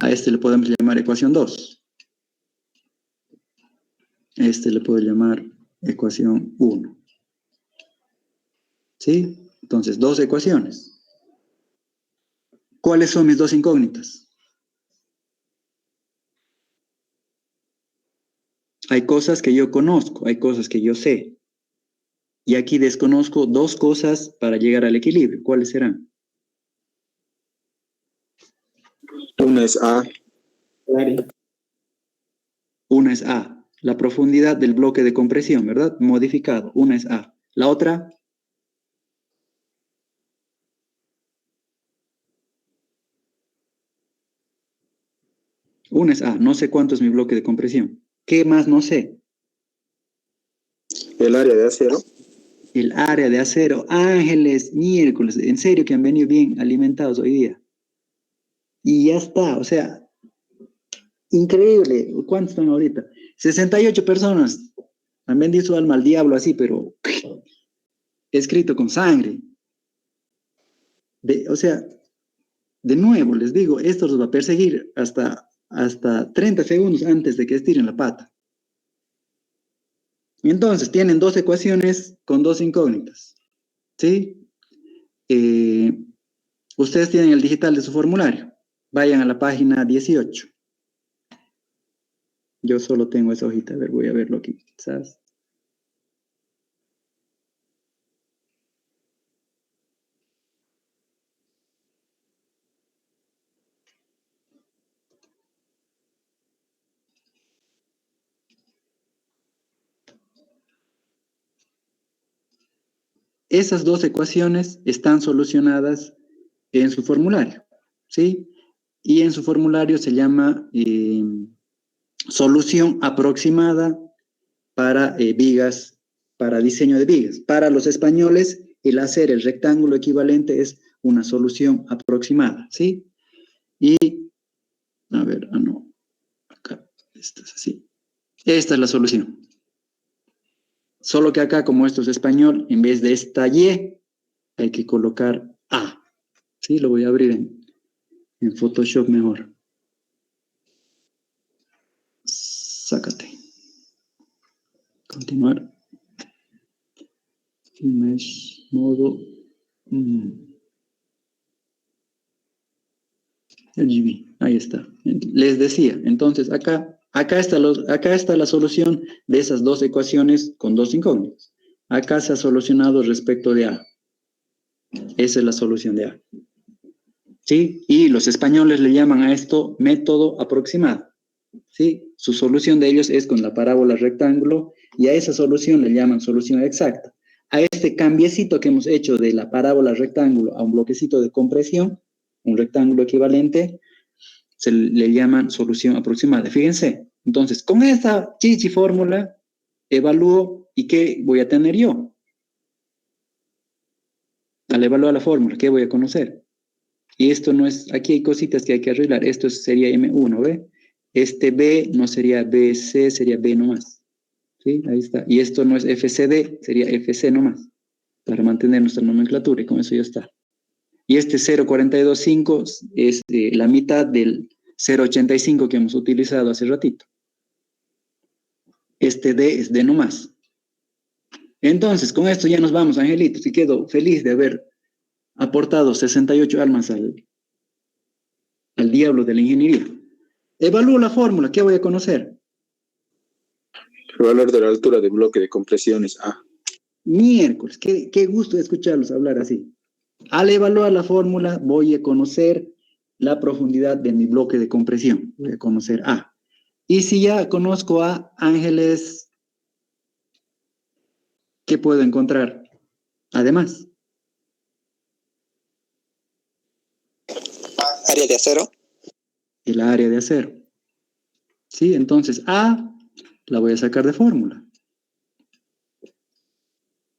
A este le podemos llamar ecuación 2. Este le puedo llamar ecuación 1. ¿Sí? Entonces, dos ecuaciones. ¿Cuáles son mis dos incógnitas? Hay cosas que yo conozco, hay cosas que yo sé. Y aquí desconozco dos cosas para llegar al equilibrio. ¿Cuáles serán? Una es A. Una es A, la profundidad del bloque de compresión, ¿verdad? Modificado. Una es A. La otra, una es A. No sé cuánto es mi bloque de compresión. ¿Qué más no sé? El área de acero. El área de acero. Ángeles, miércoles. En serio que han venido bien alimentados hoy día. Y ya está, o sea, increíble. ¿Cuántos están ahorita? 68 personas. Han vendido su alma al diablo así, pero escrito con sangre. O sea, de nuevo, les digo, esto los va a perseguir hasta 30 segundos antes de que estiren la pata. Entonces, tienen dos ecuaciones con dos incógnitas. ¿Sí? Ustedes tienen el digital de su formulario. Vayan a la página 18. Yo solo tengo esa hojita. A ver, voy a verlo aquí. ¿Sabes? Esas dos ecuaciones están solucionadas en su formulario, ¿sí? Y en su formulario se llama solución aproximada para vigas, para diseño de vigas. Para los españoles, el hacer el rectángulo equivalente es una solución aproximada, ¿sí? Y, a ver, no, acá, esta es así. Esta es la solución. Solo que acá, como esto es español, en vez de esta Y, hay que colocar A. Sí, lo voy a abrir en Photoshop mejor. Sácate. Continuar. Image, modo. RGB. Ahí está. Les decía, entonces acá está la solución de esas dos ecuaciones con dos incógnitas. Acá se ha solucionado respecto de A. Esa es la solución de A. ¿Sí? Y los españoles le llaman a esto método aproximado. ¿Sí? Su solución de ellos es con la parábola rectángulo y a esa solución le llaman solución exacta. A este cambiecito que hemos hecho de la parábola rectángulo a un bloquecito de compresión, un rectángulo equivalente, se le llaman solución aproximada. Fíjense, entonces, con esta chichi fórmula, evalúo y ¿qué voy a tener yo? Al evaluar la fórmula, ¿qué voy a conocer? Y esto no es, aquí hay cositas que hay que arreglar. Esto sería M1, ¿ve? Este B no sería BC, sería B nomás. ¿Sí? Ahí está. Y esto no es FCD, sería FC nomás. Para mantener nuestra nomenclatura y con eso ya está. Y este 0.425 es la mitad del 0.85 que hemos utilizado hace ratito. Este D es D nomás. Entonces, con esto ya nos vamos, angelitos, y quedo feliz de haber aportado 68 almas al diablo de la ingeniería. Evalúo la fórmula, ¿qué voy a conocer? El valor de la altura de bloque de compresión es A. Miércoles, qué gusto escucharlos hablar así. Al evaluar la fórmula, voy a conocer la profundidad de mi bloque de compresión. Voy a conocer A. Y si ya conozco A, ángeles, ¿qué puedo encontrar? Además. Área de acero. El área de acero. ¿Sí? Entonces, A la voy a sacar de fórmula.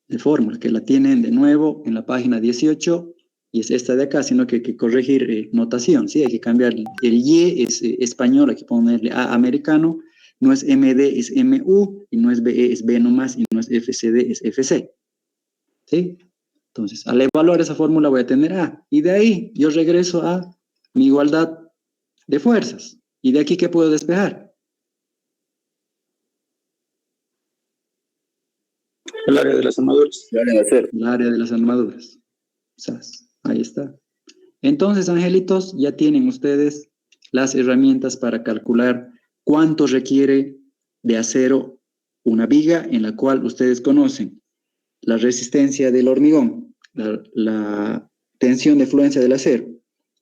De fórmula, que la tienen de nuevo en la página 18, y es esta de acá, sino que hay que corregir notación, ¿sí? Hay que cambiar el Y, es español, hay que ponerle A americano, no es MD, es MU, y no es BE, es B nomás, y no es FCD, es FC. ¿Sí? Entonces, al evaluar esa fórmula voy a tener A, y de ahí yo regreso a mi igualdad de fuerzas. ¿Y de aquí qué puedo despejar? El área de las armaduras. El área de acero. El área de las armaduras. Ahí está. Entonces, angelitos, ya tienen ustedes las herramientas para calcular cuánto requiere de acero una viga en la cual ustedes conocen la resistencia del hormigón, la tensión de fluencia del acero,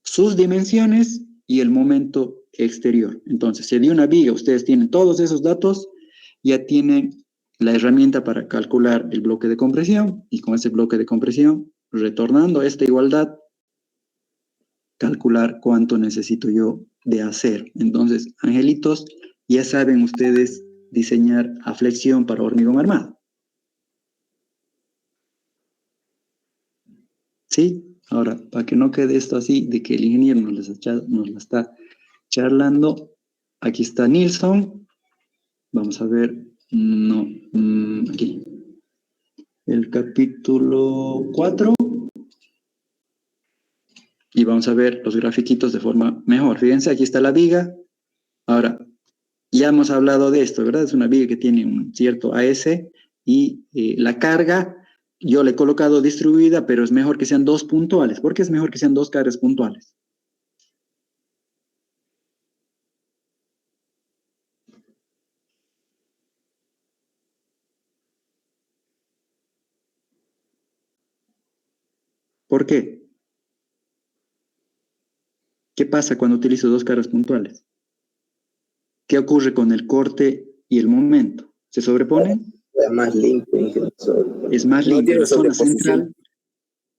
sus dimensiones y el momento exterior. Entonces, si de una viga ustedes tienen todos esos datos, ya tienen la herramienta para calcular el bloque de compresión, y con ese bloque de compresión, retornando a esta igualdad, calcular cuánto necesito yo de acero. Entonces, angelitos, ya saben ustedes diseñar a flexión para hormigón armado. ¿Sí? Ahora, para que no quede esto así, de que el ingeniero nos la está charlando, aquí está Nilsson. Vamos a ver, no, aquí. El capítulo 4. Y vamos a ver los grafiquitos de forma mejor. Fíjense, aquí está la viga. Ahora, ya hemos hablado de esto, ¿verdad? Es una viga que tiene un cierto AS y la carga, yo le he colocado distribuida, pero es mejor que sean dos puntuales. ¿Por qué es mejor que sean dos cargas puntuales? ¿Por qué? ¿Qué pasa cuando utilizo dos cargas puntuales? ¿Qué ocurre con el corte y el momento? ¿Se sobreponen? Es más limpio, ingeniero. Es más No limpio. tiene La zona sobreposición. central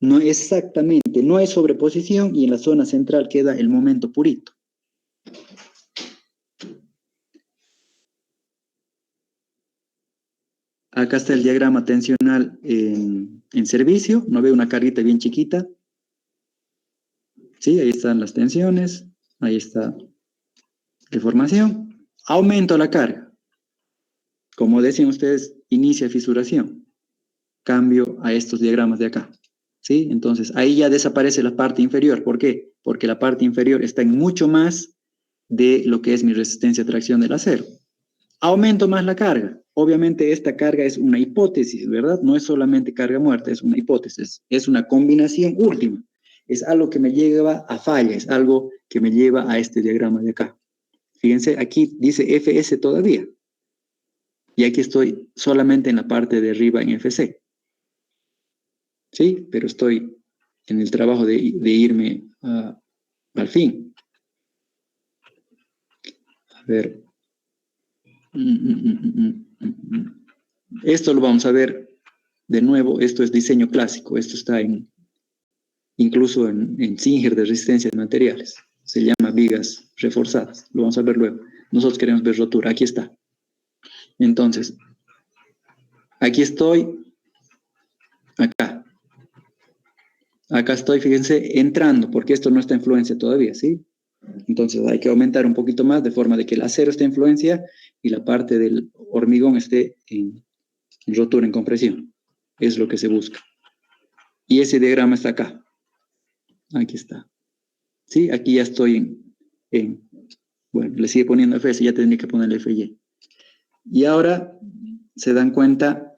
no exactamente, no es sobreposición y en la zona central queda el momento purito. Acá está el diagrama tensional en servicio, no veo una carguita bien chiquita. Sí, ahí están las tensiones, ahí está deformación. Aumento la carga. Como decían ustedes, inicia fisuración. Cambio a estos diagramas de acá. ¿Sí? Entonces, ahí ya desaparece la parte inferior. ¿Por qué? Porque la parte inferior está en mucho más de lo que es mi resistencia a tracción del acero. Aumento más la carga. Obviamente esta carga es una hipótesis, ¿verdad? No es solamente carga muerta, es una hipótesis. Es una combinación última. Es algo que me lleva a falla, es algo que me lleva a este diagrama de acá. Fíjense, aquí dice FS todavía. Y aquí estoy solamente en la parte de arriba en FC. ¿Sí? Pero estoy en el trabajo de irme al fin. A ver. Esto lo vamos a ver de nuevo. Esto es diseño clásico. Esto está incluso en Singer de resistencia de materiales. Se llama vigas reforzadas. Lo vamos a ver luego. Nosotros queremos ver rotura. Aquí está. Entonces, aquí estoy. Acá. Acá estoy, fíjense, entrando, porque esto no está en fluencia todavía, ¿sí? Entonces hay que aumentar un poquito más de forma de que el acero esté en fluencia y la parte del hormigón esté en rotura, en compresión. Es lo que se busca. Y ese diagrama está acá. Aquí está. ¿Sí? Aquí ya estoy bueno, le sigue poniendo FS, ya tendría que ponerle FY. Y ahora, se dan cuenta,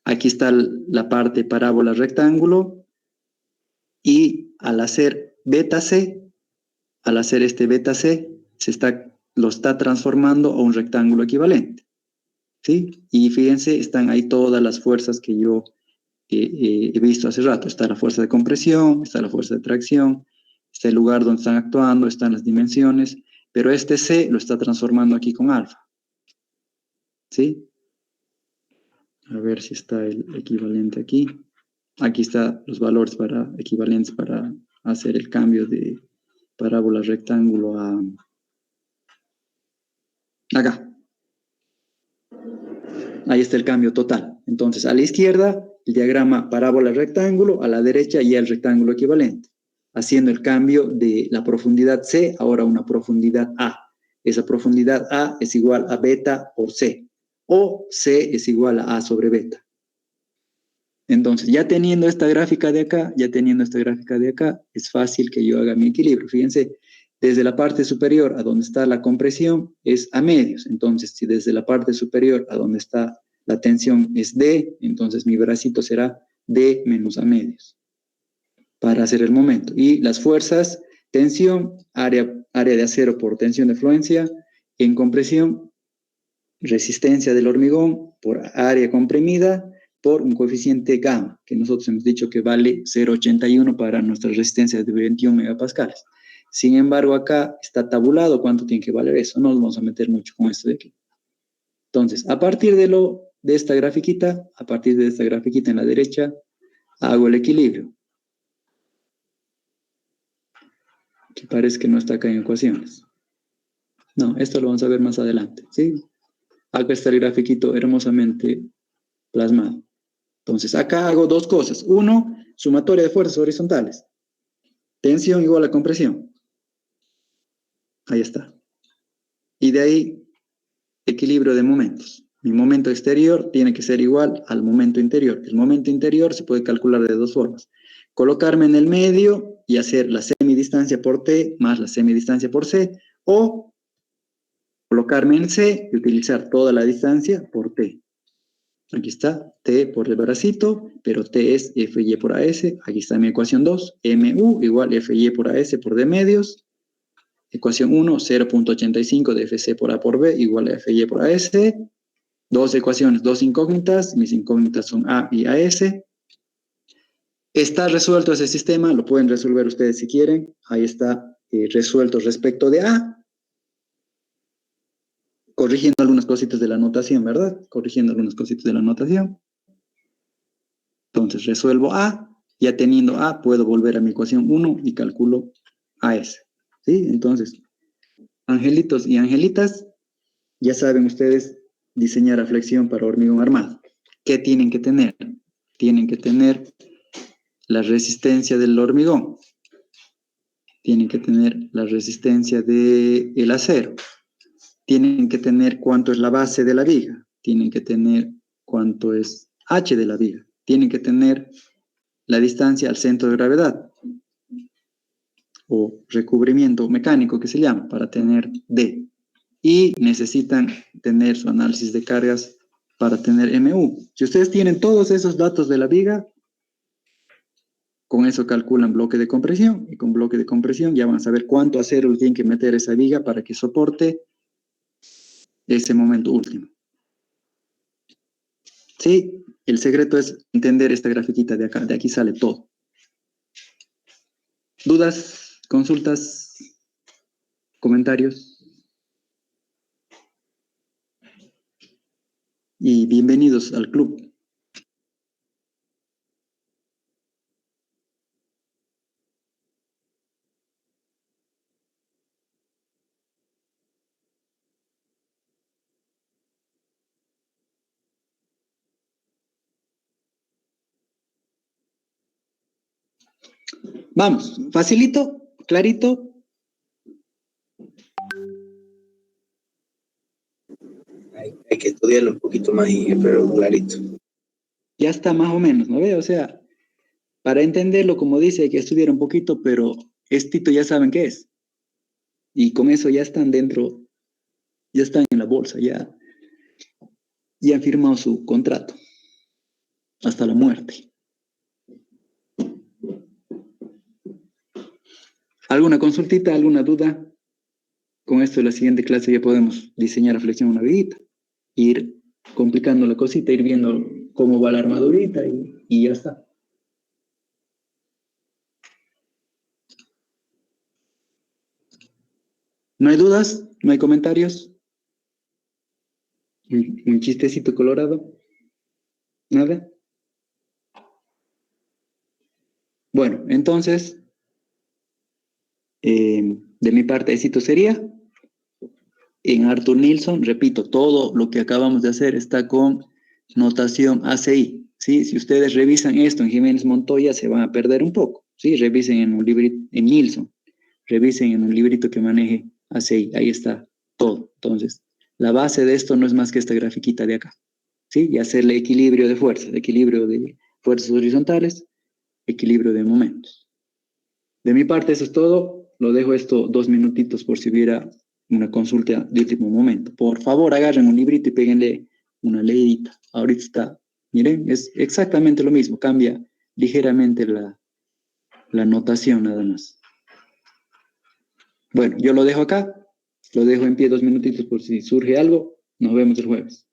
aquí está la parte parábola rectángulo y al hacer beta C, al hacer este beta C, lo está transformando a un rectángulo equivalente. ¿Sí? Y fíjense, están ahí todas las fuerzas que yo he visto hace rato. Está la fuerza de compresión, está la fuerza de tracción, está el lugar donde están actuando, están las dimensiones, pero este C lo está transformando aquí con alfa. ¿Sí? A ver si está el equivalente aquí. Aquí están los valores equivalentes para hacer el cambio de parábola rectángulo a acá. Ahí está el cambio total. Entonces, a la izquierda, el diagrama parábola rectángulo, a la derecha ya el rectángulo equivalente, haciendo el cambio de la profundidad C ahora a una profundidad A. Esa profundidad A es igual a beta por C, o C es igual a sobre beta. Entonces, ya teniendo esta gráfica de acá, es fácil que yo haga mi equilibrio. Fíjense, desde la parte superior a donde está la compresión es a medios. Entonces, si desde la parte superior a donde está la tensión es D, entonces mi bracito será D menos a medios para hacer el momento. Y las fuerzas, tensión, área de acero por tensión de fluencia, en compresión, resistencia del hormigón por área comprimida, por un coeficiente gamma, que nosotros hemos dicho que vale 0,81 para nuestra resistencia de 21 megapascales. Sin embargo, acá está tabulado cuánto tiene que valer eso. No nos vamos a meter mucho con esto de aquí. Entonces, a partir de esta grafiquita en la derecha, hago el equilibrio. Que parece que no está acá en ecuaciones. No, esto lo vamos a ver más adelante, ¿sí? Acá está el grafiquito hermosamente plasmado. Entonces, acá hago dos cosas. Uno, sumatoria de fuerzas horizontales. Tensión igual a compresión. Ahí está. Y de ahí, equilibrio de momentos. Mi momento exterior tiene que ser igual al momento interior. El momento interior se puede calcular de dos formas. Colocarme en el medio y hacer la semidistancia por T más la semidistancia por C, o colocarme en C y utilizar toda la distancia por T. Aquí está, T por el bracito, pero T es FY por AS. Aquí está mi ecuación 2, MU igual FY por AS por D medios. Ecuación 1, 0.85 de FC por A por B igual a FY por AS. Dos ecuaciones, dos incógnitas. Mis incógnitas son A y AS. Está resuelto ese sistema, lo pueden resolver ustedes si quieren. Ahí está resuelto respecto de A. Corrigiendo algunas cositas de la notación, ¿verdad? Corrigiendo algunas cositas de la notación. Entonces resuelvo A. Ya teniendo A, puedo volver a mi ecuación 1 y calculo AS. ¿Sí? Entonces, angelitos y angelitas, ya saben ustedes diseñar a flexión para hormigón armado. ¿Qué tienen que tener? Tienen que tener la resistencia del hormigón. Tienen que tener la resistencia del acero. Tienen que tener cuánto es la base de la viga. Tienen que tener cuánto es H de la viga. Tienen que tener la distancia al centro de gravedad o recubrimiento mecánico que se llama para tener D. Y necesitan tener su análisis de cargas para tener MU. Si ustedes tienen todos esos datos de la viga, con eso calculan bloque de compresión, y con bloque de compresión ya van a saber cuánto acero le tienen que meter esa viga para que soporte ese momento último. Sí, el secreto es entender esta grafiquita de acá, de aquí sale todo. ¿Dudas? ¿Consultas? ¿Comentarios? Y bienvenidos al club. Vamos, facilito, clarito. Hay que estudiarlo un poquito más, pero clarito. Ya está más o menos, ¿no ve? O sea, para entenderlo, como dice, hay que estudiar un poquito, pero estito ya saben qué es. Y con eso ya están dentro, ya están en la bolsa, ya han firmado su contrato. Hasta la muerte. ¿Alguna consultita, alguna duda? Con esto en la siguiente clase ya podemos diseñar a flexión una viguita, ir complicando la cosita, ir viendo cómo va la armadurita y ya está. ¿No hay dudas? ¿No hay comentarios? ¿Un chistecito colorado? ¿Nada? Bueno, entonces, de mi parte, éxito sería. En Arthur Nilsson, repito, todo lo que acabamos de hacer está con notación ACI, ¿sí? Si ustedes revisan esto en Jiménez Montoya, se van a perder un poco, ¿sí? Revisen en un librito, en Nilsson, revisen en un librito que maneje ACI, ahí está todo. Entonces, la base de esto no es más que esta grafiquita de acá, ¿sí? Y hacerle equilibrio de fuerzas, equilibrio de fuerzas horizontales, equilibrio de momentos. De mi parte, eso es todo. Lo dejo esto 2 minutitos por si hubiera una consulta de último momento. Por favor, agarren un librito y péguenle una leidita. Ahorita está, miren, es exactamente lo mismo. Cambia ligeramente la notación nada más. Bueno, yo lo dejo acá. Lo dejo en pie 2 minutitos por si surge algo. Nos vemos el jueves.